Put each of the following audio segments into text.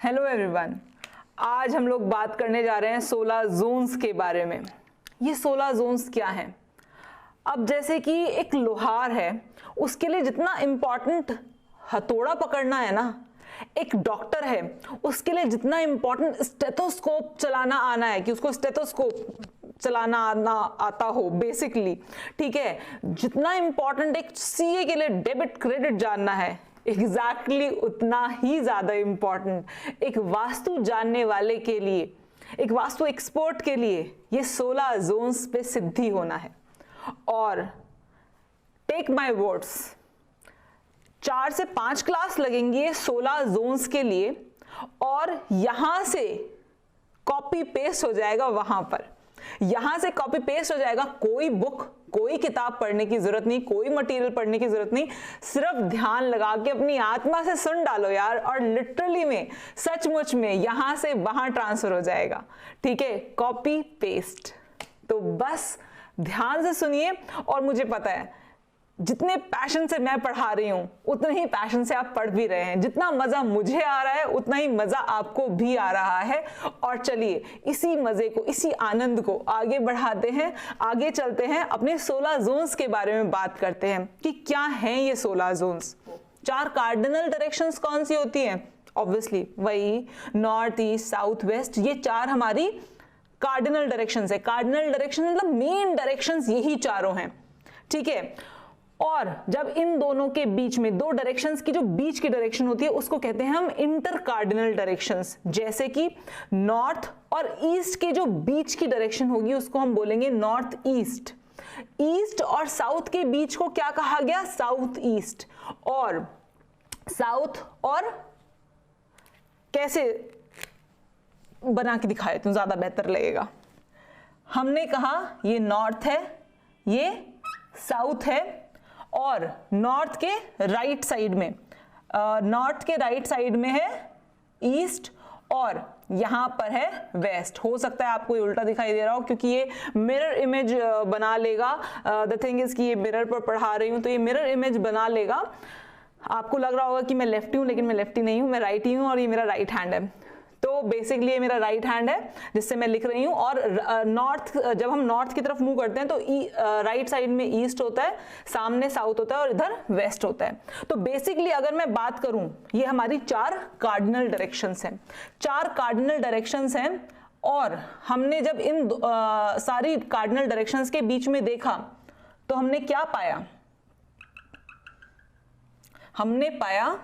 Hello everyone, आज हम लोग बात करने जा रहे हैं 16 जोन्स के बारे में। ये 16 जोन्स क्या हैं? अब जैसे कि एक लोहार है, उसके लिए जितना इम्पोर्टेंट हथौड़ा पकड़ना है ना, एक डॉक्टर है उसके लिए जितना इम्पोर्टेंट स्टेथोस्कोप चलाना आना है कि उसको स्टेथोस्कोप चलाना आता हो बेसिकली, ठीक है, जितना इम्पोर्टेंट एक सीए के लिए डेबिट क्रेडिट जानना है, एग्जैक्टली उतना ही ज्यादा इम्पोर्टेंट एक वास्तु जानने वाले के लिए, एक वास्तु एक्सपर्ट के लिए ये 16 जोन्स पे सिद्धि होना है। और टेक माय वर्ड्स, 4 से 5 क्लास लगेंगी ये 16 जोन्स के लिए, और यहां से कॉपी पेस्ट हो जाएगा वहां पर, यहां से कॉपी पेस्ट हो जाएगा। कोई बुक, कोई किताब पढ़ने की जरूरत नहीं, कोई मटेरियल पढ़ने की जरूरत नहीं, सिर्फ ध्यान लगा के अपनी आत्मा से सुन डालो यार, और लिटरली में, सचमुच में यहां से वहां ट्रांसफर हो जाएगा। ठीक है, कॉपी पेस्ट। तो बस ध्यान से सुनिए, और मुझे पता है जितने पैशन से मैं पढ़ा रही हूं उतने ही पैशन से आप पढ़ भी रहे हैं। जितना मजा मुझे आ रहा है उतना ही मजा आपको भी आ रहा है। और चलिए इसी मजे को, इसी आनंद को आगे बढ़ाते हैं, आगे चलते हैं, अपने 16 जोन्स के बारे में बात करते हैं कि क्या हैं ये 16 जोन्स। 4 कार्डिनल डायरेक्शंस कौन सी होती हैं? ऑब्वियसली वही नॉर्थ, ईस्ट, साउथ, वेस्ट, ये 4 हमारी कार्डिनल डायरेक्शंस है। कार्डिनल डायरेक्शन मतलब मेन डायरेक्शंस यही चारों हैं, ठीक है। और जब इन दोनों के बीच में, 2 डायरेक्शंस की जो बीच की डायरेक्शन होती है उसको कहते हैं हम इंटर कार्डिनल डायरेक्शंस। जैसे कि नॉर्थ और ईस्ट के जो बीच की डायरेक्शन होगी उसको हम बोलेंगे नॉर्थ ईस्ट। ईस्ट और साउथ के बीच को क्या कहा गया? South east. और साउथ और कैसे बना के दिखाए तो ज्यादा बेहतर लगेगा। हमने कहा ये नॉर्थ है, ये साउथ है, और नॉर्थ के राइट साइड में, नॉर्थ के राइट साइड में है ईस्ट, और यहां पर है वेस्ट। हो सकता है आपको ये उल्टा दिखाई दे रहा हो क्योंकि ये मिरर इमेज बना लेगा। द थिंग इज कि ये मिरर पर पढ़ा रही हूं तो ये मिरर इमेज बना लेगा। आपको लग रहा होगा कि मैं लेफ्टी हूं, लेकिन मैं लेफ्टी नहीं हूं, मैं राइटी हूं, और ये मेरा राइट हैंड है। तो बेसिकली ये मेरा राइट हैंड है जिससे मैं लिख रही हूँ। और नॉर्थ, जब हम नॉर्थ की तरफ मूव करते हैं तो राइट साइड में ईस्ट होता है, सामने साउथ होता है, और इधर वेस्ट होता है। तो बेसिकली अगर मैं बात करूं, ये हमारी 4 कार्डिनल डायरेक्शंस हैं। 4 कार्डिनल डायरेक्शंस हैं, और हमने जब इन सारी कार्डिनल डायरेक्शंस के बीच में देखा तो हमने क्या पाया? हमने पाया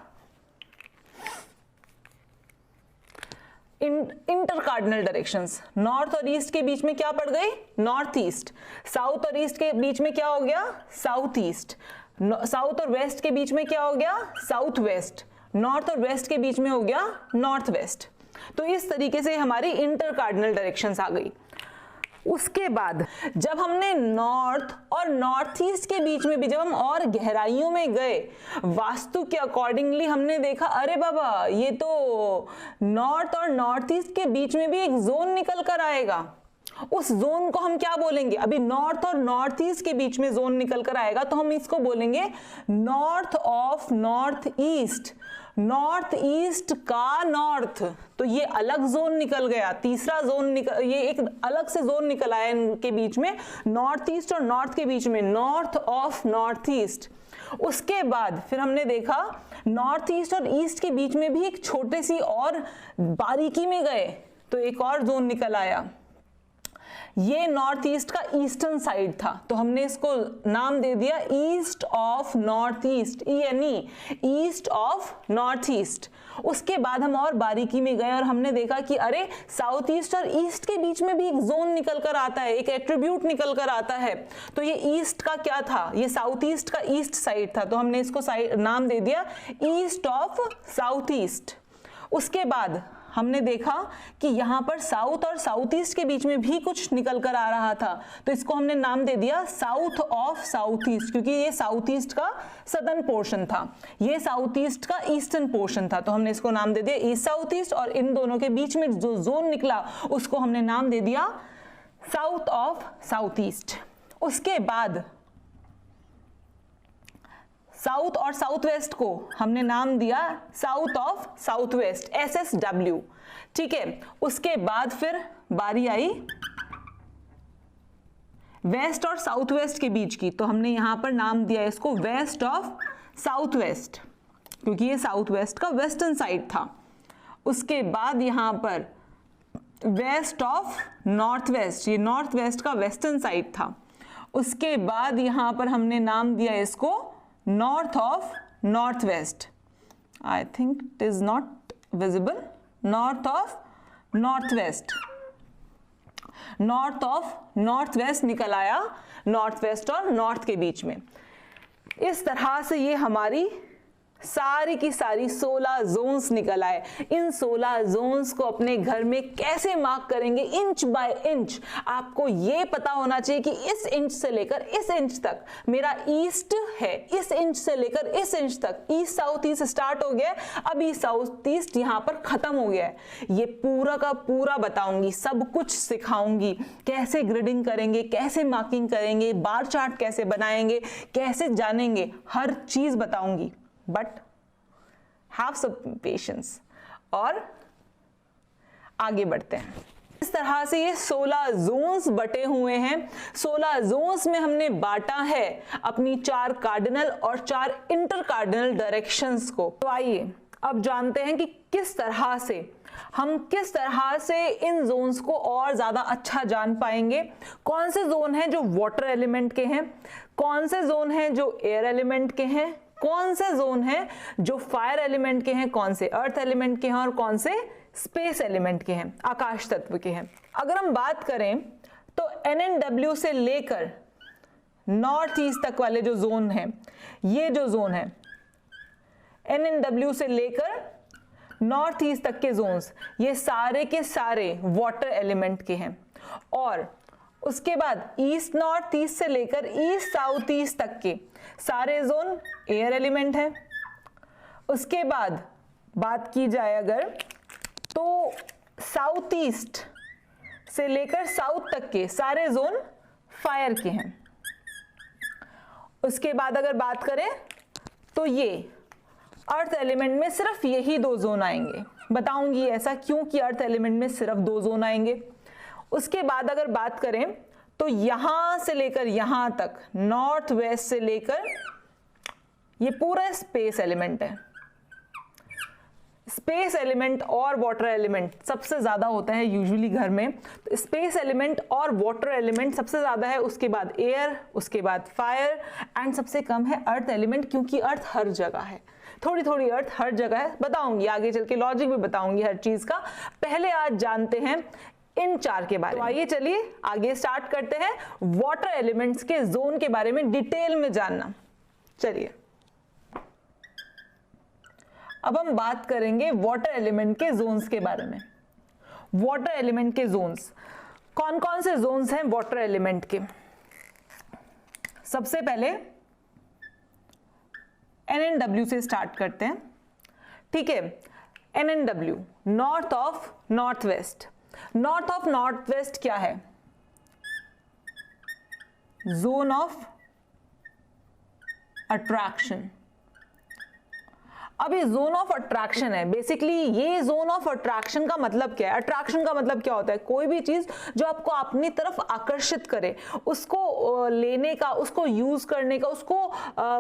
इंटर कार्डिनल डायरेक्शंस। नॉर्थ और ईस्ट के बीच में क्या पड़ गई? North east. साउथ और ईस्ट के बीच में क्या हो गया? South east. साउथ और वेस्ट के बीच में क्या हो गया? South west. नॉर्थ और वेस्ट के बीच में हो गया नॉर्थ वेस्ट। तो इस तरीके से हमारी इंटर कार्डिनल डायरेक्शंस आ गई। उसके बाद जब हमने नॉर्थ और नॉर्थ ईस्ट के बीच में भी जब हम और गहराइयों में गए, वास्तु के अकॉर्डिंगली हमने देखा, अरे बाबा ये तो नॉर्थ और नॉर्थ ईस्ट के बीच में भी एक जोन निकल कर आएगा। उस जोन को हम क्या बोलेंगे? अभी नॉर्थ और नॉर्थ ईस्ट के बीच में जोन निकल कर आएगा तो हम इसको बोलेंगे north of north east. North east का नॉर्थ, तो ये अलग जोन निकल गया, तीसरा जोन निकल, ये एक अलग से जोन निकल आया इनके बीच में, नॉर्थ ईस्ट और नॉर्थ के बीच में, नॉर्थ ऑफ नॉर्थ ईस्ट। उसके बाद फिर हमने देखा नॉर्थ ईस्ट और ईस्ट के बीच में भी एक छोटे सी और बारीकी में गए तो एक और जोन निकल आया। ये नॉर्थ ईस्ट का ईस्टर्न साइड था, तो हमने इसको नाम दे दिया east of north east, east of north east. उसके बाद हम और बारीकी में गए और हमने देखा कि अरे साउथ ईस्ट और ईस्ट के बीच में भी एक जोन निकल कर आता है, एक एट्रीब्यूट निकल कर आता है। तो ये ईस्ट का क्या था? ये साउथ ईस्ट का ईस्ट साइड था, तो हमने इसको नाम दे दिया ईस्ट ऑफ साउथ ईस्ट। उसके बाद हमने देखा कि यहां पर साउथ और साउथ ईस्ट के बीच में भी कुछ निकल कर आ रहा था, तो इसको हमने नाम दे दिया साउथ ऑफ साउथ ईस्ट, क्योंकि ये साउथ ईस्ट का सदर्न पोर्शन था, ये साउथ ईस्ट का ईस्टर्न पोर्शन था, तो हमने इसको नाम दे दिया ईस्ट साउथ ईस्ट। और इन दोनों के बीच में जो जोन निकला उसको हमने नाम दे दिया साउथ ऑफ साउथ ईस्ट। उसके बाद साउथ और साउथ वेस्ट को हमने नाम दिया south of south west, SSW, ठीक है। उसके बाद फिर बारी आई वेस्ट और साउथ वेस्ट के बीच की, तो हमने यहां पर नाम दिया इसको वेस्ट ऑफ साउथ वेस्ट, क्योंकि ये साउथ वेस्ट का वेस्टर्न साइड था। उसके बाद यहां पर वेस्ट ऑफ नॉर्थ वेस्ट, ये नॉर्थ वेस्ट का वेस्टर्न साइड था। उसके बाद यहां पर हमने नाम दिया इसको north of north west, I think it is not visible, north of north west, north of north west निकल आया नॉर्थ वेस्ट और नॉर्थ के बीच में। इस तरह से ये हमारी सारी की सारी 16 जोन्स निकल आए। इन 16 जोन्स को अपने घर में कैसे मार्क करेंगे इंच बाय इंच, आपको ये पता होना चाहिए कि इस इंच से लेकर इस इंच तक मेरा ईस्ट है, इस इंच से लेकर इस इंच तक ईस्ट साउथ ईस्ट स्टार्ट हो गया है, अब ईस्ट साउथ ईस्ट यहाँ पर खत्म हो गया है। ये पूरा का पूरा बताऊंगी, सब कुछ सिखाऊंगी, कैसे ग्रिडिंग करेंगे, कैसे मार्किंग करेंगे, बार चार्ट कैसे बनाएंगे, कैसे जानेंगे, हर चीज बताऊंगी। बट हैव सम पेशेंस और आगे बढ़ते हैं। इस तरह से ये 16 जोन्स बटे हुए हैं। 16 जोन्स में हमने बांटा है अपनी 4 कार्डिनल और 4 इंटर कार्डिनल डायरेक्शंस को। तो आइए अब जानते हैं कि किस तरह से इन जोन्स को और ज्यादा अच्छा जान पाएंगे। कौन से जोन हैं जो वाटर एलिमेंट के हैं, कौन से जोन हैं जो एयर एलिमेंट के हैं, कौन से जोन हैं जो फायर एलिमेंट के हैं, कौन से अर्थ एलिमेंट के हैं और कौन से स्पेस एलिमेंट के हैं, आकाश तत्व के हैं। अगर हम बात करें तो NNW से लेकर नॉर्थ ईस्ट तक वाले जो जोन हैं, ये जो जोन है NNW से लेकर नॉर्थ ईस्ट तक के जोन्स, ये सारे के सारे वाटर एलिमेंट के हैं। और उसके बाद ईस्ट नॉर्थ ईस्ट से लेकर ईस्ट साउथ ईस्ट तक के सारे जोन एयर एलिमेंट है। उसके बाद बात की जाए अगर तो साउथ ईस्ट से लेकर साउथ तक के सारे जोन फायर के हैं। उसके बाद अगर बात करें तो ये अर्थ एलिमेंट में सिर्फ यही 2 जोन आएंगे। बताऊंगी ऐसा क्यों कि अर्थ एलिमेंट में सिर्फ 2 जोन आएंगे। उसके बाद अगर बात करें तो यहां से लेकर यहां तक नॉर्थ वेस्ट से लेकर ये पूरा स्पेस एलिमेंट है। स्पेस एलिमेंट और वाटर एलिमेंट सबसे ज्यादा होता है यूजुअली घर में, तो स्पेस एलिमेंट और वाटर एलिमेंट सबसे ज्यादा है। उसके बाद एयर, उसके बाद फायर एंड सबसे कम है अर्थ एलिमेंट, क्योंकि अर्थ हर जगह है, थोड़ी थोड़ी अर्थ हर जगह है। बताऊंगी आगे चल के, लॉजिक भी बताऊंगी हर चीज का। पहले आज जानते हैं इन 4 के बारे में। तो आइए चलिए आगे स्टार्ट करते हैं वाटर एलिमेंट्स के जोन के बारे में डिटेल में जानना। चलिए अब हम बात करेंगे वाटर एलिमेंट के जोन्स के बारे में। वाटर एलिमेंट के जोन्स, कौन कौन से जोन्स हैं वाटर एलिमेंट के? सबसे पहले NNW से स्टार्ट करते हैं, ठीक है। NNW north of north west. North of north west क्या है? Zone of attraction. अब ये जोन ऑफ अट्रैक्शन है, बेसिकली ये जोन ऑफ अट्रैक्शन का मतलब क्या है? अट्रैक्शन का मतलब क्या होता है? कोई भी चीज जो आपको अपनी तरफ आकर्षित करे, उसको लेने का, उसको यूज करने का, उसको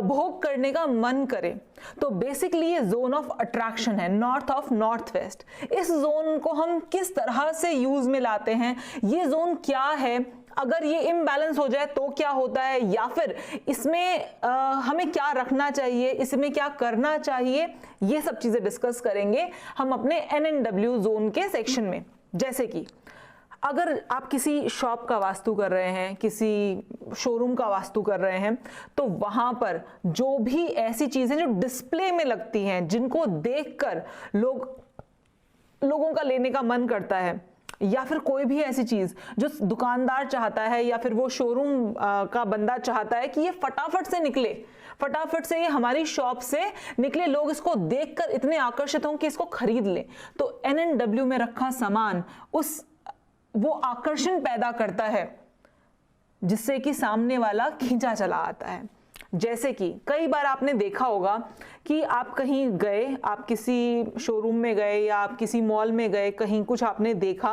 भोग करने का मन करे, तो बेसिकली ये जोन ऑफ अट्रैक्शन है नॉर्थ ऑफ नॉर्थ वेस्ट। इस जोन को हम किस तरह से यूज में लाते हैं, ये जोन क्या है, अगर ये इम्बैलेंस हो जाए तो क्या होता है, या फिर इसमें हमें क्या रखना चाहिए, इसमें क्या करना चाहिए, ये सब चीजें डिस्कस करेंगे हम अपने NNW जोन के सेक्शन में। जैसे कि अगर आप किसी शॉप का वास्तु कर रहे हैं, किसी शोरूम का वास्तु कर रहे हैं, तो वहां पर जो भी ऐसी चीजें जो डिस्प्ले में लगती हैं, जिनको देखकर लोगों का लेने का मन करता है, या फिर कोई भी ऐसी चीज जो दुकानदार चाहता है या फिर वो शोरूम का बंदा चाहता है कि ये फटाफट से निकले, फटाफट से ये हमारी शॉप से निकले, लोग इसको देखकर इतने आकर्षित हों कि इसको खरीद लें, तो NNW में रखा सामान वो आकर्षण पैदा करता है, जिससे कि सामने वाला खींचा चला आता है। जैसे कि कई बार आपने देखा होगा कि आप कहीं गए, आप किसी शोरूम में गए या आप किसी मॉल में गए, कहीं कुछ आपने देखा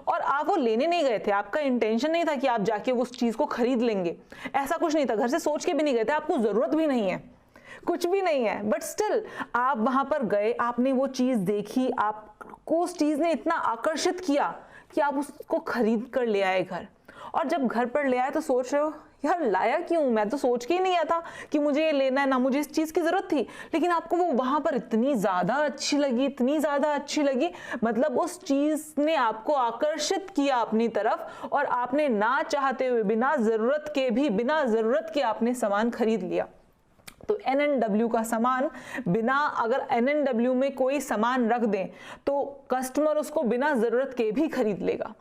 और आप वो लेने नहीं गए थे, आपका इंटेंशन नहीं था कि आप जाके उस चीज़ को खरीद लेंगे, ऐसा कुछ नहीं था, घर से सोच के भी नहीं गए थे, आपको ज़रूरत भी नहीं है, कुछ भी नहीं है, बट स्टिल आप वहाँ पर गए, आपने वो चीज़ देखी, आपको उस चीज़ ने इतना आकर्षित किया कि आप उसको खरीद कर ले आए घर। और जब घर पर ले आए तो सोच रहे हो यार लाया क्यों, मैं तो सोच के ही नहीं आया था कि मुझे ये लेना है, ना मुझे इस चीज़ की ज़रूरत थी, लेकिन आपको वो वहाँ पर इतनी ज़्यादा अच्छी लगी, इतनी ज़्यादा अच्छी लगी, मतलब उस चीज़ ने आपको आकर्षित किया अपनी तरफ और आपने ना चाहते हुए, बिना ज़रूरत के भी, बिना ज़रूरत के आपने सामान खरीद लिया। तो NNW का सामान बिना, अगर NNW में कोई सामान रख दें तो कस्टमर उसको बिना ज़रूरत के भी खरीद लेगा।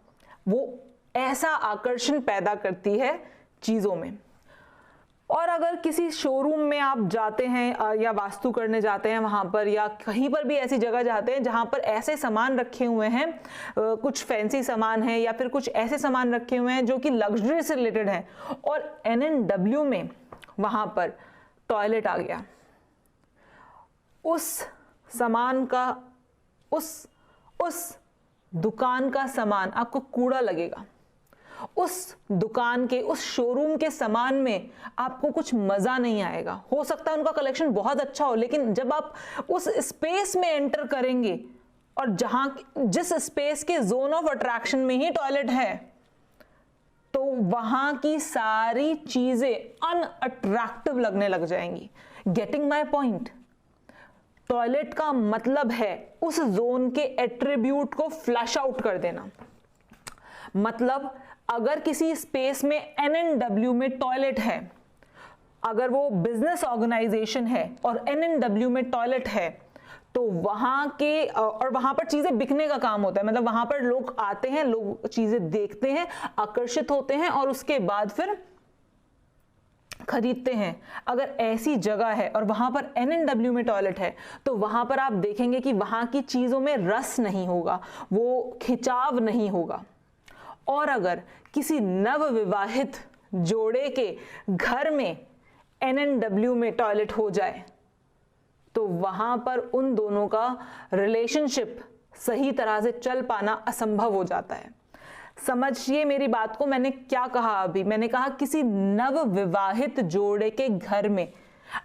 वो ऐसा आकर्षण पैदा करती है चीज़ों में। और अगर किसी शोरूम में आप जाते हैं या वास्तु करने जाते हैं वहाँ पर, या कहीं पर भी ऐसी जगह जाते हैं जहाँ पर ऐसे सामान रखे हुए हैं, कुछ फैंसी सामान है या फिर कुछ ऐसे सामान रखे हुए हैं जो कि लग्जरी से रिलेटेड हैं, और NNW में वहाँ पर टॉयलेट आ गया, उस सामान का, उस दुकान का सामान आपको कूड़ा लगेगा, उस दुकान के, उस शोरूम के सामान में आपको कुछ मजा नहीं आएगा। हो सकता है उनका कलेक्शन बहुत अच्छा हो, लेकिन जब आप उस स्पेस में एंटर करेंगे और जहां, जिस स्पेस के जोन ऑफ अट्रैक्शन में ही टॉयलेट है, तो वहां की सारी चीजें अनअट्रैक्टिव लगने लग जाएंगी। Getting my point? टॉयलेट का मतलब है उस जोन के एट्रीब्यूट को फ्लश आउट कर देना। मतलब अगर किसी स्पेस में NNW में टॉयलेट है, अगर वो बिजनेस ऑर्गेनाइजेशन है और NNW में टॉयलेट है, तो वहां के, और वहां पर चीजें बिकने का काम होता है, मतलब वहां पर लोग आते हैं, लोग चीजें देखते हैं, आकर्षित होते हैं और उसके बाद फिर खरीदते हैं। अगर ऐसी जगह है और वहां पर NNW में टॉयलेट है, तो वहां पर आप देखेंगे कि वहां की चीजों में रस नहीं होगा, वो खिंचाव नहीं होगा। और अगर किसी नवविवाहित जोड़े के घर में NNW में टॉयलेट हो जाए, तो वहां पर उन दोनों का रिलेशनशिप सही तरह से चल पाना असंभव हो जाता है। समझिए मेरी बात को, मैंने क्या कहा अभी? मैंने कहा किसी नवविवाहित जोड़े के घर में,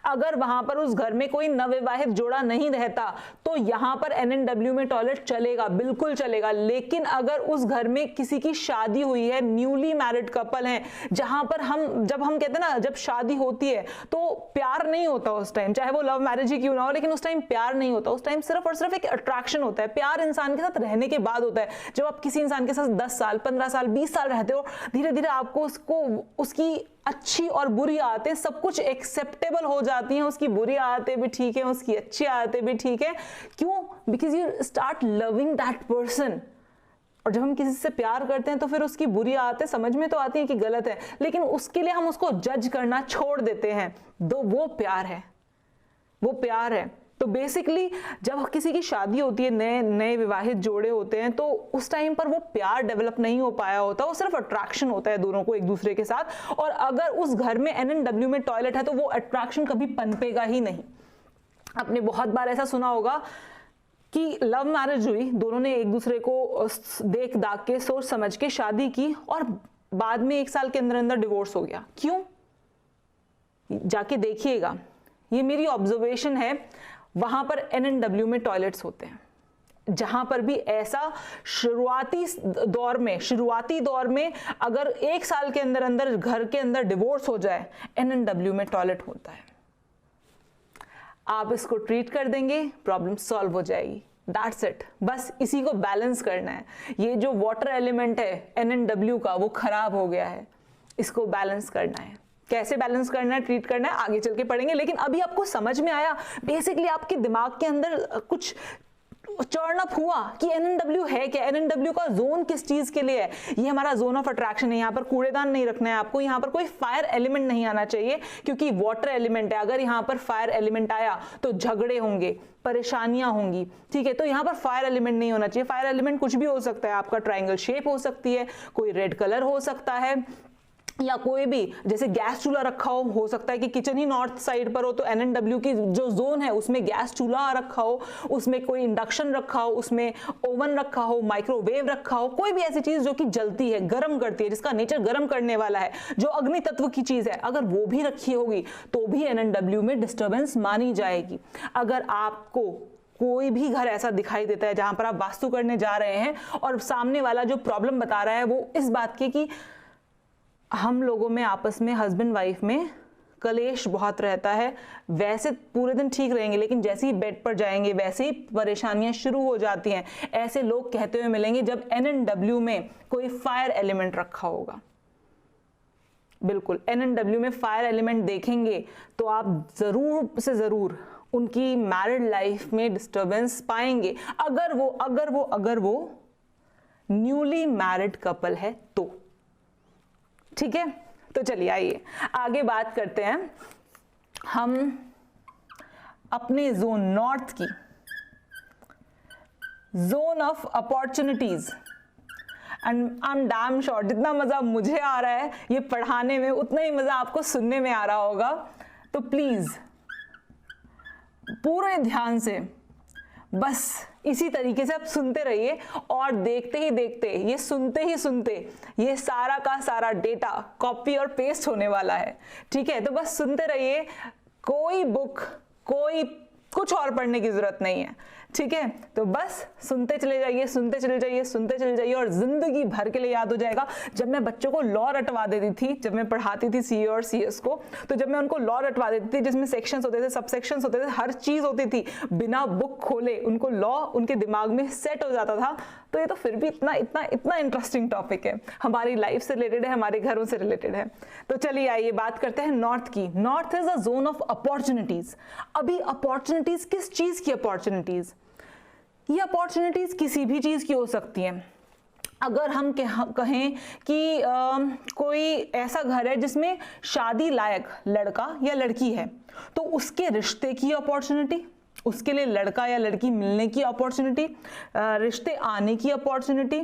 अगर वहां पर उस घर में कोई नवविवाहित जोड़ा नहीं रहता तो यहां पर NNW में टॉयलेट चलेगा, बिल्कुल चलेगा। लेकिन अगर उस घर में किसी की शादी हुई है, न्यूली मैरिड कपल है, जहां पर जब हम कहते हैं ना, जब शादी होती है तो प्यार नहीं होता उस टाइम, चाहे वो लव मैरिज ही क्यों ना हो, लेकिन उस टाइम प्यार नहीं होता। उस टाइम सिर्फ और सिर्फ एक अट्रैक्शन होता है। प्यार इंसान के साथ रहने के बाद होता है। जब आप किसी इंसान के साथ 10 साल, 15 साल, 20 साल रहते हो, धीरे धीरे आपको उसकी अच्छी और बुरी आदतें सब कुछ एक्सेप्टेबल हो जाती हैं। उसकी बुरी आदतें भी ठीक है, उसकी अच्छी आदतें भी ठीक है। क्यों? Because you start loving that person. और जब हम किसी से प्यार करते हैं तो फिर उसकी बुरी आदतें समझ में तो आती हैं कि गलत है, लेकिन उसके लिए हम उसको जज करना छोड़ देते हैं। वो प्यार है, वो प्यार है। तो बेसिकली जब किसी की शादी होती है, नए विवाहित जोड़े होते हैं, तो उस टाइम पर वो प्यार डेवलप नहीं हो पाया होता, वो सिर्फ अट्रैक्शन होता है दोनों को एक दूसरे के साथ। और अगर उस घर में NNW में टॉयलेट है तो वो अट्रैक्शन कभी पनपेगा ही नहीं। आपने बहुत बार ऐसा सुना होगा कि लव मैरिज हुई, दोनों ने एक दूसरे को देख दाख के, सोच समझ के शादी की और बाद में 1 साल के अंदर अंदर डिवोर्स हो गया। क्यों? जाके देखिएगा, ये मेरी ऑब्जर्वेशन है। वहां पर NNW में टॉयलेट्स होते हैं। जहां पर भी ऐसा शुरुआती दौर में अगर 1 साल के अंदर अंदर घर के अंदर डिवोर्स हो जाए, NNW में टॉयलेट होता है। आप इसको ट्रीट कर देंगे, प्रॉब्लम सॉल्व हो जाएगी। That's it. बस इसी को बैलेंस करना है। ये जो वाटर एलिमेंट है NNW का, वो खराब हो गया है, इसको बैलेंस करना है। कैसे बैलेंस करना है, ट्रीट करना है, आगे चल के पढ़ेंगे। लेकिन अभी आपको समझ में आया, बेसिकली आपके दिमाग के अंदर कुछ चर्न अप हुआ कि NNW है क्या, NNW का जोन किस चीज के लिए है। ये हमारा जोन ऑफ अट्रैक्शन है। यहाँ पर कूड़ेदान नहीं रखना है आपको, यहाँ पर कोई फायर एलिमेंट नहीं आना चाहिए, क्योंकि वाटर एलिमेंट है। अगर यहाँ पर फायर एलिमेंट आया तो झगड़े होंगे, परेशानियां होंगी, ठीक है। तो यहाँ पर फायर एलिमेंट नहीं होना चाहिए। फायर एलिमेंट कुछ भी हो सकता है, आपका ट्रायंगल शेप हो सकती है, कोई रेड कलर हो सकता है, या कोई भी जैसे गैस चूल्हा रखा हो सकता है कि किचन ही नॉर्थ साइड पर हो तो NNW की जो जोन है उसमें गैस चूल्हा रखा हो, उसमें कोई इंडक्शन रखा हो, उसमें ओवन रखा हो, माइक्रोवेव रखा हो, कोई भी ऐसी चीज जो कि जलती है, गर्म करती है, जिसका नेचर गर्म करने वाला है, जो अग्नि तत्व की चीज है, अगर वो भी रखी होगी तो भी NNW में डिस्टर्बेंस मानी जाएगी। अगर आपको कोई भी घर ऐसा दिखाई देता है जहां पर आप वास्तु करने जा रहे हैं और सामने वाला जो प्रॉब्लम बता रहा है वो इस बात की कि हम लोगों में आपस में हस्बैंड वाइफ में कलेश बहुत रहता है, वैसे पूरे दिन ठीक रहेंगे लेकिन जैसे ही बेड पर जाएंगे वैसे ही परेशानियां शुरू हो जाती हैं, ऐसे लोग कहते हुए मिलेंगे जब NNW में कोई फायर एलिमेंट रखा होगा। बिल्कुल, NNW में फायर एलिमेंट देखेंगे तो आप जरूर से जरूर उनकी मैरिड लाइफ में डिस्टर्बेंस पाएंगे, अगर वो न्यूली मैरिड कपल है तो। ठीक है, तो चलिए आइए आगे बात करते हैं हम अपने जोन नॉर्थ की, zone of opportunities. And I am damn sure जितना मजा मुझे आ रहा है ये पढ़ाने में उतना ही मजा आपको सुनने में आ रहा होगा, तो प्लीज पूरे ध्यान से बस इसी तरीके से आप सुनते रहिए और देखते ही देखते, ये सुनते ही सुनते ये सारा का सारा डेटा कॉपी और पेस्ट होने वाला है। ठीक है, तो बस सुनते रहिए, कोई बुक कोई कुछ और पढ़ने की जरूरत नहीं है। ठीक है, तो बस सुनते चले जाइए, सुनते चले जाइए, सुनते चले जाइए और जिंदगी भर के लिए याद हो जाएगा। जब मैं बच्चों को लॉ रटवा देती थी, जब मैं पढ़ाती थी CA और CS को, तो जब मैं उनको लॉ रटवा देती थी जिसमें सेक्शंस होते थे, सब सेक्शंस होते थे, हर चीज होती थी, बिना बुक खोले उनको लॉ उनके दिमाग में सेट हो जाता था। तो ये तो फिर भी इतना इतना इतना इंटरेस्टिंग टॉपिक है, हमारी लाइफ से रिलेटेड है, हमारे घरों से रिलेटेड है। तो चलिए आइए बात करते हैं नॉर्थ की। North is a zone of opportunities. अभी अपॉर्चुनिटीज किस चीज की अपॉर्चुनिटीज? ये अपॉर्चुनिटीज किसी भी चीज की हो सकती हैं। अगर हम कहें कि कोई ऐसा घर है जिसमें शादी लायक लड़का या लड़की है, तो उसके रिश्ते की अपॉर्चुनिटी, उसके लिए लड़का या लड़की मिलने की अपॉर्चुनिटी, रिश्ते आने की अपॉर्चुनिटी,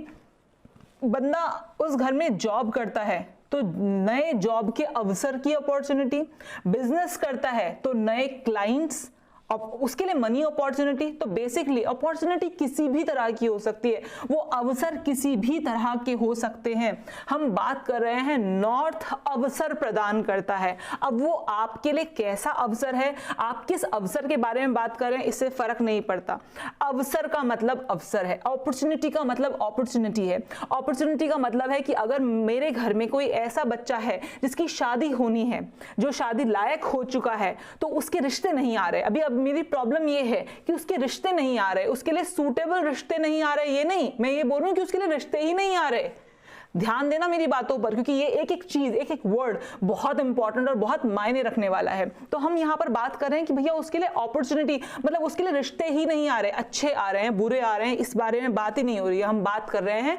बंदा उस घर में जॉब करता है तो नए जॉब के अवसर की अपॉर्चुनिटी, बिजनेस करता है तो नए क्लाइंट्स, उसके लिए मनी अपॉर्चुनिटी। तो बेसिकली अपॉर्चुनिटी किसी भी तरह की हो सकती है, वो अवसर किसी भी तरह के हो सकते हैं। हम बात कर रहे हैं नॉर्थ अवसर प्रदान करता है। अब वो आपके लिए कैसा अवसर है, आप किस अवसर के बारे में बात कर रहे हैं, इससे फर्क नहीं पड़ता। अवसर का मतलब अवसर है, अपॉर्चुनिटी का मतलब अपॉर्चुनिटी है। अपॉर्चुनिटी का मतलब है कि अगर मेरे घर में कोई ऐसा बच्चा है जिसकी शादी होनी है, जो शादी लायक हो चुका है, तो उसके रिश्ते नहीं आ रहे। अभी मेरी प्रॉब्लम ये है कि उसके रिश्ते नहीं आ रहे, उसके लिए सूटेबल रिश्ते नहीं आ रहे। ये नहीं, मैं ये बोल रही हूं कि उसके लिए रिश्ते ही नहीं आ रहे। ध्यान देना मेरी बातों पर, क्योंकि ये एक एक चीज, एक एक वर्ड बहुत इंपॉर्टेंट और बहुत मायने रखने वाला है। तो हम यहाँ पर बात कर रहे हैं कि भैया उसके लिए अपॉर्चुनिटी मतलब उसके लिए रिश्ते ही नहीं आ रहे, अच्छे आ रहे हैं, बुरे आ रहे हैं, इस बारे में बात ही नहीं हो रही है। हम बात कर रहे हैं,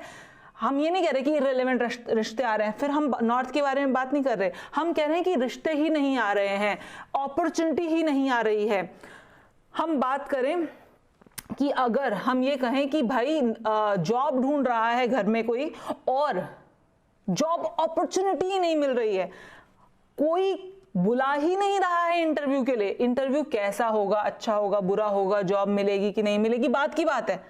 हम ये नहीं कह रहे कि इररिलेवेंट रिश्ते आ रहे हैं, फिर हम नॉर्थ के बारे में बात नहीं कर रहे, हम कह रहे हैं कि रिश्ते ही नहीं आ रहे हैं, अपॉर्चुनिटी ही नहीं आ रही है। हम बात करें कि अगर हम ये कहें कि भाई जॉब ढूंढ रहा है घर में कोई और जॉब अपॉर्चुनिटी ही नहीं मिल रही है, कोई बुला ही नहीं रहा है इंटरव्यू के लिए। इंटरव्यू कैसा होगा, अच्छा होगा, बुरा होगा, जॉब मिलेगी कि नहीं मिलेगी, बात की बात है।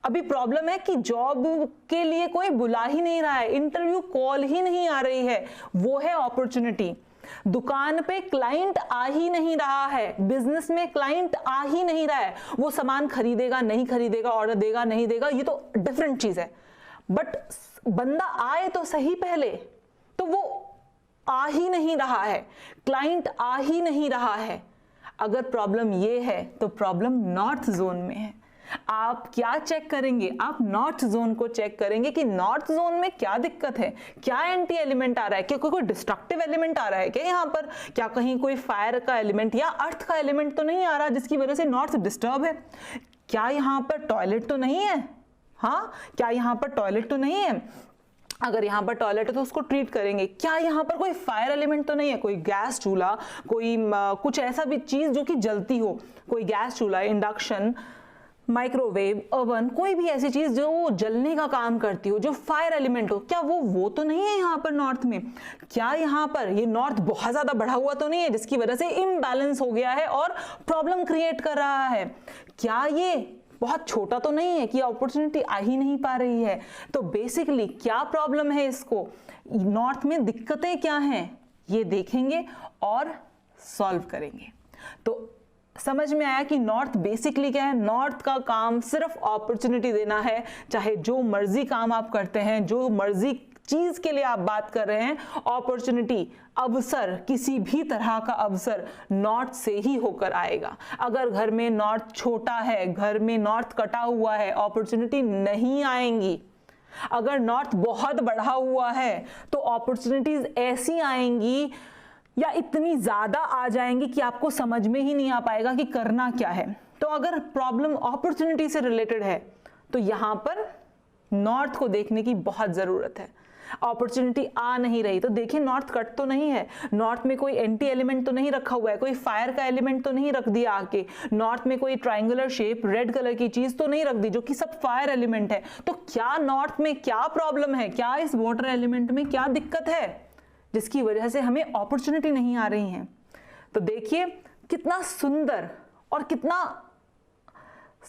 अभी प्रॉब्लम है कि जॉब के लिए कोई बुला ही नहीं रहा है, इंटरव्यू कॉल ही नहीं आ रही है, वो है अपॉर्चुनिटी। दुकान पे क्लाइंट आ ही नहीं रहा है, बिजनेस में क्लाइंट आ ही नहीं रहा है, वो सामान खरीदेगा नहीं खरीदेगा, ऑर्डर देगा नहीं देगा, ये तो डिफरेंट चीज है। बट बंदा आए तो सही पहले, तो वो आ ही नहीं रहा है, क्लाइंट आ ही नहीं रहा है। अगर प्रॉब्लम ये है तो प्रॉब्लम नॉर्थ जोन में है। आप क्या चेक करेंगे, आप नॉर्थ जोन को चेक करेंगे कि नॉर्थ जोन में क्या दिक्कत है, क्या एंटी एलिमेंट आ रहा है, क्या कोई डिस्ट्रक्टिव एलिमेंट आ रहा है क्या यहाँ पर, क्या कहीं कोई फायर का एलिमेंट या अर्थ का एलिमेंट तो नहीं आ रहा जिसकी वजह से नॉर्थ डिस्टर्ब है। क्या यहाँ पर टॉयलेट तो नहीं है, हाँ क्या यहाँ पर टॉयलेट तो नहीं है, अगर यहाँ पर टॉयलेट है तो उसको ट्रीट करेंगे। क्या यहाँ पर कोई फायर एलिमेंट तो नहीं है, कोई गैस चूल्हा, कोई कुछ ऐसा भी चीज जो कि जलती हो, कोई गैस चूल्हा, इंडक्शन, माइक्रोवेव, ओवन, कोई भी ऐसी चीज जो जलने का काम करती हो, जो फायर एलिमेंट हो, क्या वो तो नहीं है यहाँ पर नॉर्थ में? क्या यहाँ पर ये नॉर्थ बहुत ज्यादा बढ़ा हुआ तो नहीं है जिसकी वजह से इम्बैलेंस हो गया है और प्रॉब्लम क्रिएट कर रहा है? क्या ये बहुत छोटा तो नहीं है कि अपॉर्चुनिटी आ ही नहीं पा रही है? तो बेसिकली क्या प्रॉब्लम है, इसको नॉर्थ में दिक्कतें क्या हैं, ये देखेंगे और सॉल्व करेंगे। तो समझ में आया कि नॉर्थ बेसिकली क्या है? नॉर्थ का काम सिर्फ अपॉर्चुनिटी देना है। चाहे जो मर्जी काम आप करते हैं, जो मर्जी चीज के लिए आप बात कर रहे हैं, अपॉर्चुनिटी, अवसर, किसी भी तरह का अवसर नॉर्थ से ही होकर आएगा। अगर घर में नॉर्थ छोटा है, घर में नॉर्थ कटा हुआ है, अपॉर्चुनिटी नहीं आएंगी। अगर नॉर्थ बहुत बढ़ा हुआ है तो अपॉर्चुनिटीज ऐसी आएंगी या इतनी ज्यादा आ जाएंगी कि आपको समझ में ही नहीं आ पाएगा कि करना क्या है। तो अगर प्रॉब्लम अपॉर्चुनिटी से रिलेटेड है तो यहां पर नॉर्थ को देखने की बहुत जरूरत है। अपॉर्चुनिटी आ नहीं रही तो देखिए नॉर्थ कट तो नहीं है, नॉर्थ में कोई एंटी एलिमेंट तो नहीं रखा हुआ है, कोई फायर का एलिमेंट तो नहीं रख दिया आके, नॉर्थ में कोई ट्रायंगुलर शेप रेड कलर की चीज तो नहीं रख दी जो कि सब फायर एलिमेंट है। तो क्या नॉर्थ में क्या प्रॉब्लम है, क्या इस वाटर एलिमेंट में क्या दिक्कत है जिसकी वजह से हमें अपॉर्चुनिटी नहीं आ रही है? तो देखिए कितना सुंदर और कितना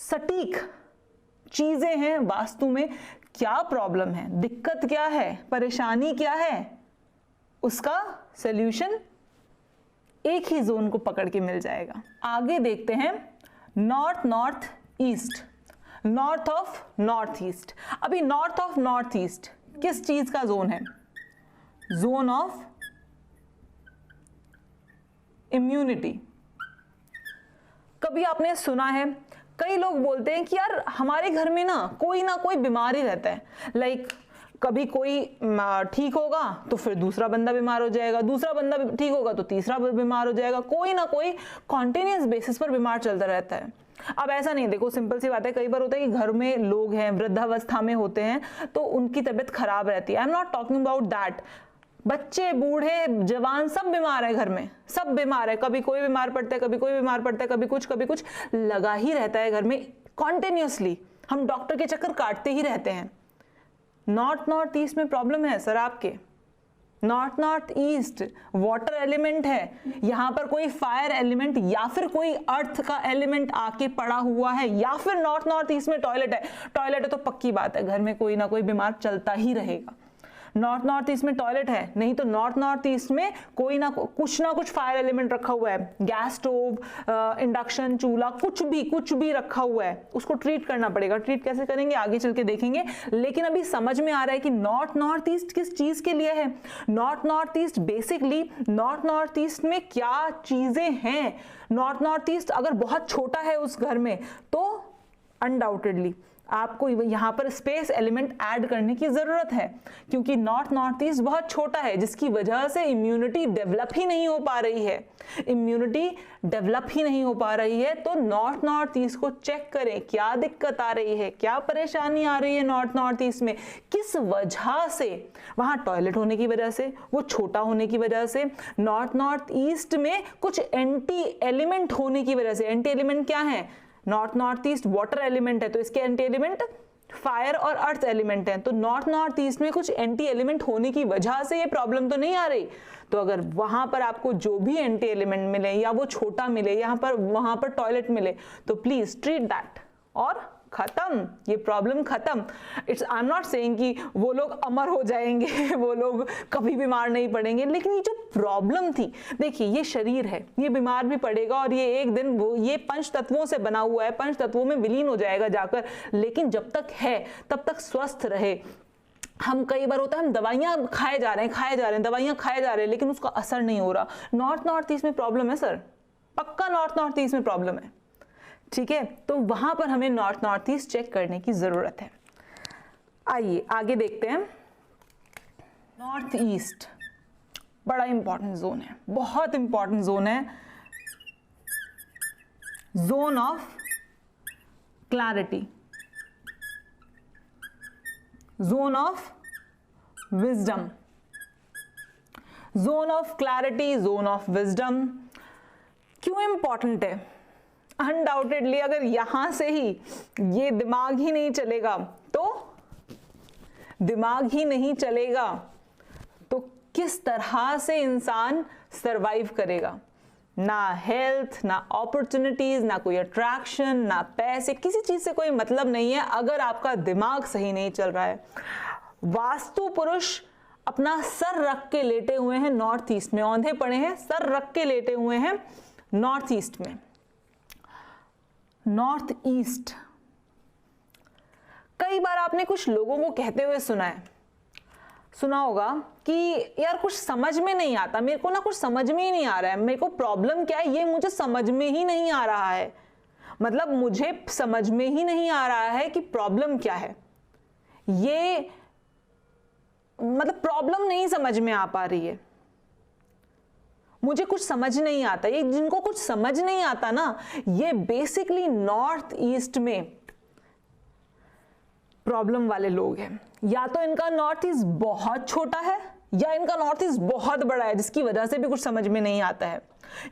सटीक चीजें हैं वास्तु में। क्या प्रॉब्लम है, दिक्कत क्या है, परेशानी क्या है, उसका सॉल्यूशन एक ही जोन को पकड़ के मिल जाएगा। आगे देखते हैं north north east, north of north east. अभी नॉर्थ ऑफ नॉर्थ ईस्ट किस चीज का जोन है? Zone of immunity. कभी आपने सुना है, कई लोग बोलते हैं कि यार हमारे घर में ना कोई बीमारी रहता है, लाइक कभी कोई ठीक होगा तो फिर दूसरा बंदा बीमार हो जाएगा, दूसरा बंदा ठीक होगा तो तीसरा बीमार हो जाएगा, कोई ना कोई कॉन्टिन्यूस बेसिस पर बीमार चलता रहता है। अब ऐसा नहीं, देखो सिंपल सी बात है, कई बार होता है कि घर में लोग हैं, वृद्धावस्था में होते हैं तो उनकी तबीयत खराब रहती है। I am not talking about that. बच्चे, बूढ़े, जवान सब बीमार है, घर में सब बीमार है, कभी कोई बीमार पड़ता है, कभी कोई बीमार पड़ता है, कभी कुछ लगा ही रहता है घर में कॉन्टिन्यूसली। हम डॉक्टर के चक्कर काटते ही रहते हैं। नॉर्थ ईस्ट में प्रॉब्लम है सर आपके। नॉर्थ ईस्ट वाटर एलिमेंट है, यहां पर कोई फायर एलिमेंट या फिर कोई अर्थ का एलिमेंट आके पड़ा हुआ है, या फिर नॉर्थ ईस्ट में टॉयलेट है तो पक्की बात है घर में कोई ना कोई बीमार चलता ही रहेगा। नॉर्थ ईस्ट में टॉयलेट है, नहीं तो नॉर्थ ईस्ट में कोई ना कुछ फायर एलिमेंट रखा हुआ है, गैस स्टोव, इंडक्शन चूल्हा, कुछ भी रखा हुआ है, उसको ट्रीट करना पड़ेगा। ट्रीट कैसे करेंगे आगे चल के देखेंगे, लेकिन अभी समझ में आ रहा है कि नॉर्थ ईस्ट किस चीज के लिए है। North east basically north east में क्या चीजें हैं। नॉर्थ ईस्ट अगर बहुत छोटा है उस घर में तो अनडाउटेडली आपको यहां पर स्पेस एलिमेंट ऐड करने की जरूरत है, क्योंकि नॉर्थ ईस्ट बहुत छोटा है जिसकी वजह से इम्यूनिटी डेवलप ही नहीं हो पा रही है। इम्यूनिटी डेवलप ही नहीं हो पा रही है तो नॉर्थ ईस्ट को चेक करें, क्या दिक्कत आ रही है, क्या परेशानी आ रही है नॉर्थ ईस्ट में, किस वजह से। वहां टॉयलेट होने की वजह से, वो छोटा होने की वजह से, नॉर्थ ईस्ट में कुछ एंटी एलिमेंट होने की वजह से। एंटी एलिमेंट क्या है? नॉर्थ ईस्ट वाटर एलिमेंट है तो इसके एंटी एलिमेंट फायर और अर्थ एलिमेंट हैं। तो नॉर्थ ईस्ट में कुछ एंटी एलिमेंट होने की वजह से ये प्रॉब्लम तो नहीं आ रही। तो अगर वहां पर आपको जो भी एंटी एलिमेंट मिले या वो छोटा मिले, वहां पर टॉयलेट मिले, तो प्लीज ट्रीट दैट और खत्म, ये प्रॉब्लम खत्म। आई एम नॉट सेइंग कि वो लोग अमर हो जाएंगे वो लोग कभी बीमार नहीं पड़ेंगे, लेकिन ये जो प्रॉब्लम थी, देखिए ये शरीर है, ये बीमार भी पड़ेगा और ये एक दिन वो ये पंच तत्वों से बना हुआ है, पंच तत्वों में विलीन हो जाएगा जाकर, लेकिन जब तक है तब तक स्वस्थ रहे। हम कई बार होता है हम दवाइयां खाए जा रहे हैं, दवाइयां खाए जा रहे हैं, लेकिन उसका असर नहीं हो रहा। नॉर्थ ईस्ट में प्रॉब्लम है सर, पक्का नॉर्थ ईस्ट में प्रॉब्लम है, ठीक है। तो वहां पर हमें नॉर्थ ईस्ट चेक करने की जरूरत है। आइए आगे देखते हैं। नॉर्थ ईस्ट बड़ा इंपॉर्टेंट जोन है, बहुत इंपॉर्टेंट जोन है, zone of clarity, zone of wisdom, zone of clarity, zone of wisdom. क्यों इंपॉर्टेंट है? अनडाउटेडली अगर यहां से ही ये दिमाग ही नहीं चलेगा तो किस तरह से इंसान सरवाइव करेगा? ना हेल्थ, ना अपॉर्चुनिटीज, ना कोई अट्रैक्शन, ना पैसे, किसी चीज से कोई मतलब नहीं है अगर आपका दिमाग सही नहीं चल रहा है। वास्तु पुरुष अपना सर रख के लेटे हुए हैं नॉर्थ ईस्ट में, औंधे पड़े हैं, सर रख के लेटे हुए हैं नॉर्थ ईस्ट में। नॉर्थ ईस्ट, कई बार आपने कुछ लोगों को कहते हुए सुना होगा कि यार कुछ समझ में नहीं आता, मेरे को ना कुछ समझ में ही नहीं आ रहा है, मेरे को प्रॉब्लम क्या है ये मुझे समझ में ही नहीं आ रहा है। मतलब मुझे समझ में ही नहीं आ रहा है कि प्रॉब्लम क्या है, ये मतलब प्रॉब्लम नहीं समझ में आ पा रही है, मुझे कुछ समझ नहीं आता। ये जिनको कुछ समझ नहीं आता ना, ये बेसिकली नॉर्थ ईस्ट में प्रॉब्लम वाले लोग हैं। या तो इनका नॉर्थ ईस्ट बहुत छोटा है या इनका नॉर्थ ईस्ट बहुत बड़ा है जिसकी वजह से भी कुछ समझ में नहीं आता है,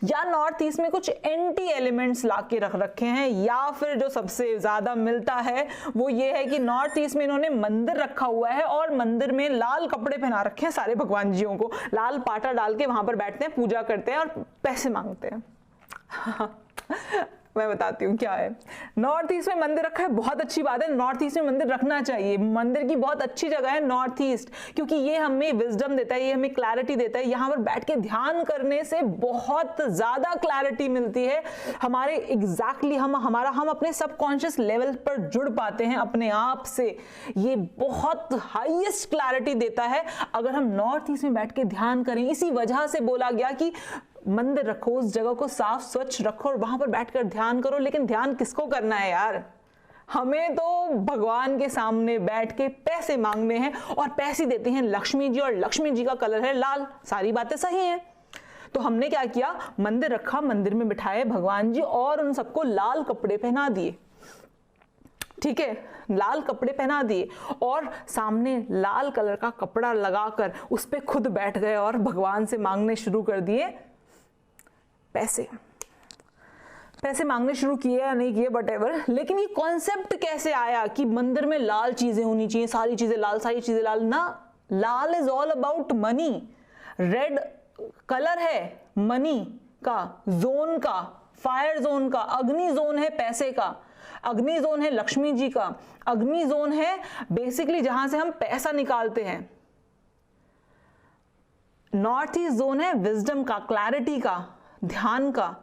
या नॉर्थ ईस्ट में कुछ एंटी एलिमेंट्स ला के रख रखे हैं, या फिर जो सबसे ज्यादा मिलता है वो ये है कि नॉर्थ ईस्ट में इन्होंने मंदिर रखा हुआ है और मंदिर में लाल कपड़े पहना रखे हैं सारे भगवान जियों को, लाल पाटा डाल के वहां पर बैठते हैं, पूजा करते हैं और पैसे मांगते हैं। मैं बताती हूँ क्या है। नॉर्थ ईस्ट में मंदिर रखा है, बहुत अच्छी बात है, नॉर्थ ईस्ट में मंदिर रखना चाहिए, मंदिर की बहुत अच्छी जगह है नॉर्थ ईस्ट, क्योंकि ये हमें विजडम देता है, ये हमें क्लैरिटी देता है। यहाँ पर बैठ के ध्यान करने से बहुत ज्यादा क्लैरिटी मिलती है हमारे, एग्जैक्टली हम अपने सबकॉन्शियस लेवल पर जुड़ पाते हैं अपने आप से। ये बहुत हाईएस्ट क्लैरिटी देता है अगर हम नॉर्थ ईस्ट में बैठ के ध्यान करें। इसी वजह से बोला गया कि मंदिर रखो, उस जगह को साफ स्वच्छ रखो और वहां पर बैठकर ध्यान करो। लेकिन ध्यान किसको करना है यार? हमें तो भगवान के सामने बैठ के पैसे मांगने हैं, और पैसे देती हैं लक्ष्मी जी, और लक्ष्मी जी का कलर है लाल। सारी बातें सही हैं। तो हमने क्या किया, मंदिर रखा, मंदिर में बिठाए भगवान जी और उन सबको लाल कपड़े पहना दिए। ठीक है, लाल कपड़े पहना दिए और सामने लाल कलर का कपड़ा लगाकर उस पे खुद बैठ गए और भगवान से मांगने शुरू कर दिए पैसे मांगने शुरू किए या नहीं किए वटेवर। लेकिन ये कॉन्सेप्ट कैसे आया कि मंदिर में लाल चीजें होनी चाहिए, सारी चीजें लाल ना। लाल is all about money. Red colour है मनी का, जोन का, फायर जोन का, अग्नि जोन है पैसे का, अग्नि जोन है लक्ष्मी जी का, अग्नि जोन है बेसिकली जहां से हम पैसा निकालते हैं। नॉर्थ ईस्ट जोन है विजडम का, क्लैरिटी का, ध्यान का,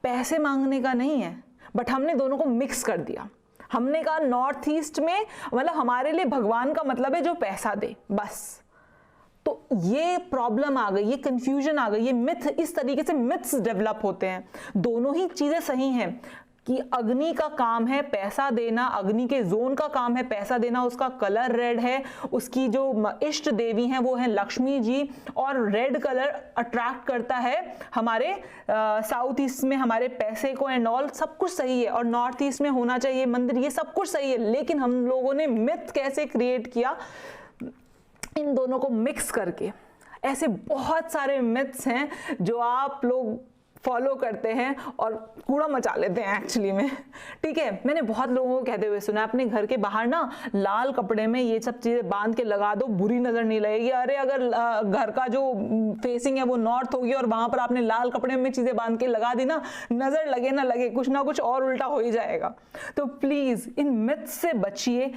पैसे मांगने का नहीं है। बट हमने दोनों को मिक्स कर दिया। हमने कहा नॉर्थ ईस्ट में मतलब हमारे लिए भगवान का मतलब है जो पैसा दे, बस। तो ये प्रॉब्लम आ गई, ये कंफ्यूजन आ गई, ये मिथ, इस तरीके से मिथ्स डेवलप होते हैं। दोनों ही चीजें सही हैं कि अग्नि का काम है पैसा देना, अग्नि के जोन का काम है पैसा देना, उसका कलर रेड है, उसकी जो इष्ट देवी हैं वो है लक्ष्मी जी, और रेड कलर अट्रैक्ट करता है हमारे साउथ ईस्ट में हमारे पैसे को एंड ऑल, सब कुछ सही है। और नॉर्थ ईस्ट में होना चाहिए मंदिर, ये सब कुछ सही है। लेकिन हम लोगों ने मिथ कैसे क्रिएट किया, इन दोनों को मिक्स करके। ऐसे बहुत सारे मिथ्स हैं जो आप लोग फॉलो करते हैं और कूड़ा मचा लेते हैं एक्चुअली में। ठीक है, मैंने बहुत लोगों को कहते हुए सुना अपने घर के बाहर ना लाल कपड़े में ये सब चीजें बांध के लगा दो, बुरी नजर नहीं लगेगी। अरे अगर घर का जो फेसिंग है वो नॉर्थ होगी और वहां पर आपने लाल कपड़े में चीजें बांध के लगा दी ना, नजर लगे ना लगे, कुछ ना कुछ और उल्टा हो ही जाएगा। तो प्लीज इन मिथ्स से बचिए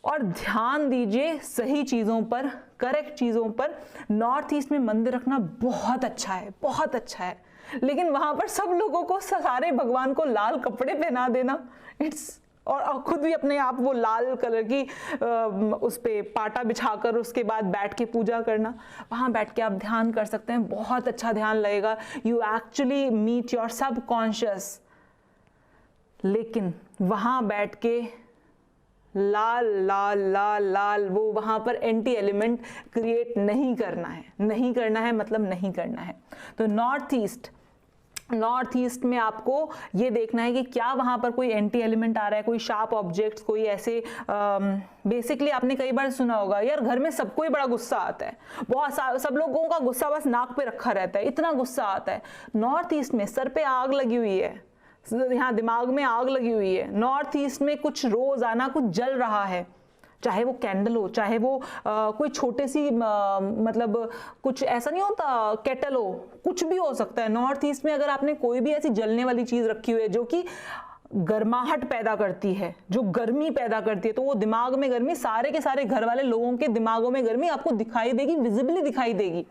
और ध्यान दीजिए सही चीजों पर, करेक्ट चीजों पर। नॉर्थ ईस्ट में मंदिर रखना बहुत अच्छा है, बहुत अच्छा है। लेकिन वहां पर सब लोगों को, सारे भगवान को लाल कपड़े पहना देना, इट्स, और खुद भी अपने आप वो लाल कलर की उस पे पाटा बिछाकर उसके बाद बैठ के पूजा करना। वहां बैठ के आप ध्यान कर सकते हैं, बहुत अच्छा ध्यान लगेगा। You actually meet your subconscious. लेकिन वहां बैठ के लाल लाल लाल लाल, वो वहां पर एंटी एलिमेंट क्रिएट नहीं करना है, नहीं करना है, मतलब नहीं करना है। तो नॉर्थ ईस्ट में आपको ये देखना है कि क्या वहां पर कोई एंटी एलिमेंट आ रहा है, कोई शार्प ऑब्जेक्ट्स, कोई ऐसे बेसिकली आपने कई बार सुना होगा यार घर में सबको ही बड़ा गुस्सा आता है, बहुत सब लोगों का गुस्सा बस नाक पे रखा रहता है, इतना गुस्सा आता है। नॉर्थ ईस्ट में सर पे आग लगी हुई है, यहाँ दिमाग में आग लगी हुई है, नॉर्थ ईस्ट में कुछ रोजाना कुछ जल रहा है, चाहे वो कैंडल हो, चाहे वो कोई छोटे सी मतलब कुछ ऐसा नहीं होता केटल हो, कुछ भी हो सकता है। नॉर्थ ईस्ट में अगर आपने कोई भी ऐसी जलने वाली चीज रखी हुई है जो कि गर्माहट पैदा करती है, जो गर्मी पैदा करती है, तो वो दिमाग में गर्मी, सारे के सारे घर वाले लोगों के दिमागों में गर्मी आपको दिखाई देगी, विजिबली दिखाई देगी।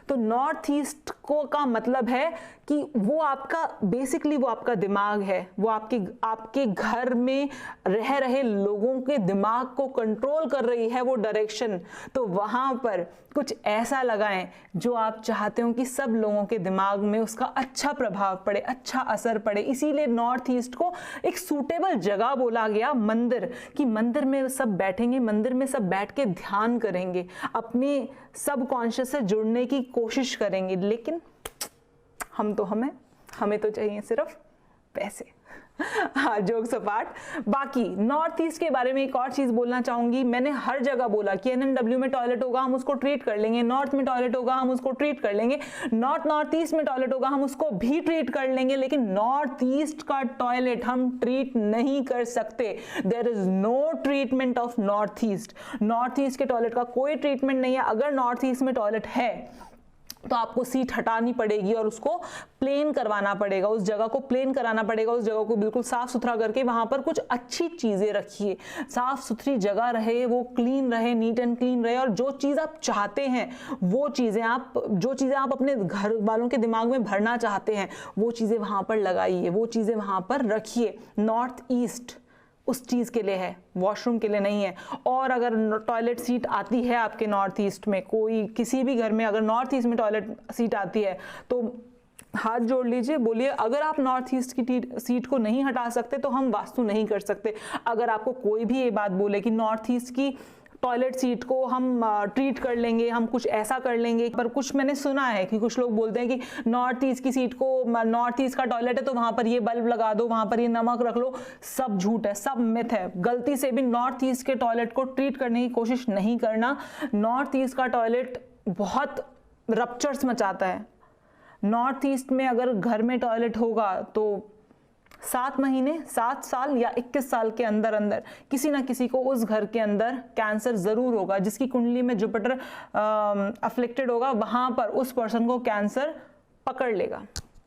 तो नॉर्थ ईस्ट को का मतलब है कि वो आपका बेसिकली वो आपका दिमाग है, वो आपके घर में रह रहे लोगों के दिमाग को कंट्रोल कर रही है वो डायरेक्शन। तो वहां पर कुछ ऐसा लगाएं जो आप चाहते हो कि सब लोगों के दिमाग में उसका अच्छा प्रभाव पड़े, अच्छा असर पड़े। इसीलिए नॉर्थ ईस्ट को एक सूटेबल जगह बोला गया, मंदिर, कि मंदिर में सब बैठेंगे, मंदिर में सब बैठ के ध्यान करेंगे, अपने सबकॉन्शियस से जुड़ने की कोशिश करेंगे। लेकिन हमें तो चाहिए सिर्फ पैसे। हाँ, जोक सपाट। बाकी नॉर्थ ईस्ट के बारे में एक और चीज बोलना चाहूंगी, मैंने हर जगह बोला कि एनएमडब्ल्यू में टॉयलेट होगा हम उसको ट्रीट कर लेंगे, नॉर्थ में टॉयलेट होगा हम उसको ट्रीट कर लेंगे, नॉर्थ ईस्ट में टॉयलेट होगा हम उसको भी ट्रीट कर लेंगे, लेकिन नॉर्थ ईस्ट का टॉयलेट हम ट्रीट नहीं कर सकते। There is no treatment of north east. North east के टॉयलेट का कोई ट्रीटमेंट नहीं है। अगर नॉर्थ ईस्ट में टॉयलेट है तो आपको सीट हटानी पड़ेगी और उसको प्लेन करवाना पड़ेगा, उस जगह को प्लेन कराना पड़ेगा, उस जगह को बिल्कुल साफ सुथरा करके वहां पर कुछ अच्छी चीजें रखिए, साफ सुथरी जगह रहे, वो क्लीन रहे, नीट एंड क्लीन रहे, और जो चीज आप चाहते हैं वो चीजें आप अपने घर वालों के दिमाग में भरना चाहते हैं वो चीजें वहां पर लगाइए, वो चीजें वहां पर रखिए। नॉर्थ ईस्ट उस चीज के लिए है, वॉशरूम के लिए नहीं है। और अगर टॉयलेट सीट आती है आपके नॉर्थ ईस्ट में, कोई किसी भी घर में अगर नॉर्थ ईस्ट में टॉयलेट सीट आती है तो हाथ जोड़ लीजिए, बोलिए अगर आप नॉर्थ ईस्ट की सीट को नहीं हटा सकते तो हम वास्तु नहीं कर सकते। अगर आपको कोई भी ये बात बोले कि नॉर्थ ईस्ट की टॉयलेट सीट को हम ट्रीट कर लेंगे, हम कुछ ऐसा कर लेंगे, पर कुछ मैंने सुना है कि कुछ लोग बोलते हैं कि नॉर्थ ईस्ट की सीट को, नॉर्थ ईस्ट का टॉयलेट है तो वहां पर ये बल्ब लगा दो, वहां पर ये नमक रख लो। सब झूठ है, सब मिथ है। गलती से भी नॉर्थ ईस्ट के टॉयलेट को ट्रीट करने की कोशिश नहीं करना। नॉर्थ ईस्ट का टॉयलेट बहुत रप्चर्स मचाता है। नॉर्थ ईस्ट में अगर घर में टॉयलेट होगा तो 7 महीने, 7 साल या 21 साल के अंदर अंदर किसी ना किसी को उस घर के अंदर कैंसर जरूर होगा। जिसकी कुंडली में जुपिटर अफ्लिक्टेड होगा वहां पर उस पर्सन को कैंसर पकड़ लेगा।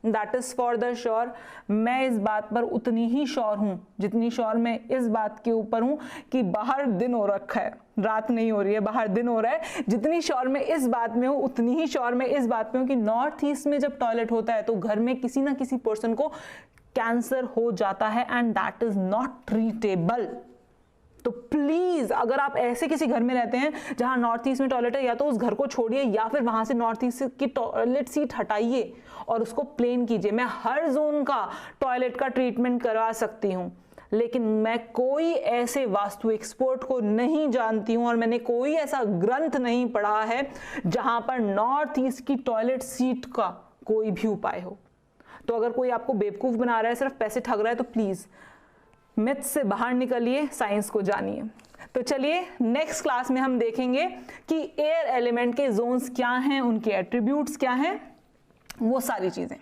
That is for the sure. मैं इस बात पर उतनी ही श्योर हूं जितनी श्योर मैं इस बात के ऊपर हूं कि बाहर दिन हो रखा है, रात नहीं हो रही है, बाहर दिन हो रहा है। जितनी श्योर मैं इस बात में हूं उतनी ही श्योर मैं इस बात में हूं कि नॉर्थ ईस्ट में जब टॉयलेट होता है तो घर में किसी ना किसी पर्सन को कैंसर हो जाता है, and that is not treatable. तो प्लीज अगर आप ऐसे किसी घर में रहते हैं जहां नॉर्थ ईस्ट में टॉयलेट है, या तो उस घर को छोड़िए या फिर वहां से नॉर्थ ईस्ट की टॉयलेट सीट हटाइए और उसको प्लेन कीजिए। मैं हर जोन का टॉयलेट का ट्रीटमेंट करवा सकती हूं, लेकिन मैं कोई ऐसे वास्तु एक्सपर्ट को नहीं जानती हूं और मैंने कोई ऐसा ग्रंथ नहीं पढ़ा है जहां पर नॉर्थ ईस्ट की टॉयलेट सीट का कोई भी उपाय हो। तो अगर कोई आपको बेवकूफ बना रहा है, सिर्फ पैसे ठग रहा है, तो प्लीज मिथ से बाहर निकलिए, साइंस को जानिए। तो चलिए नेक्स्ट क्लास में हम देखेंगे कि एयर एलिमेंट के जोन्स क्या हैं, उनके एट्रीब्यूट्स क्या हैं, वो सारी चीजें।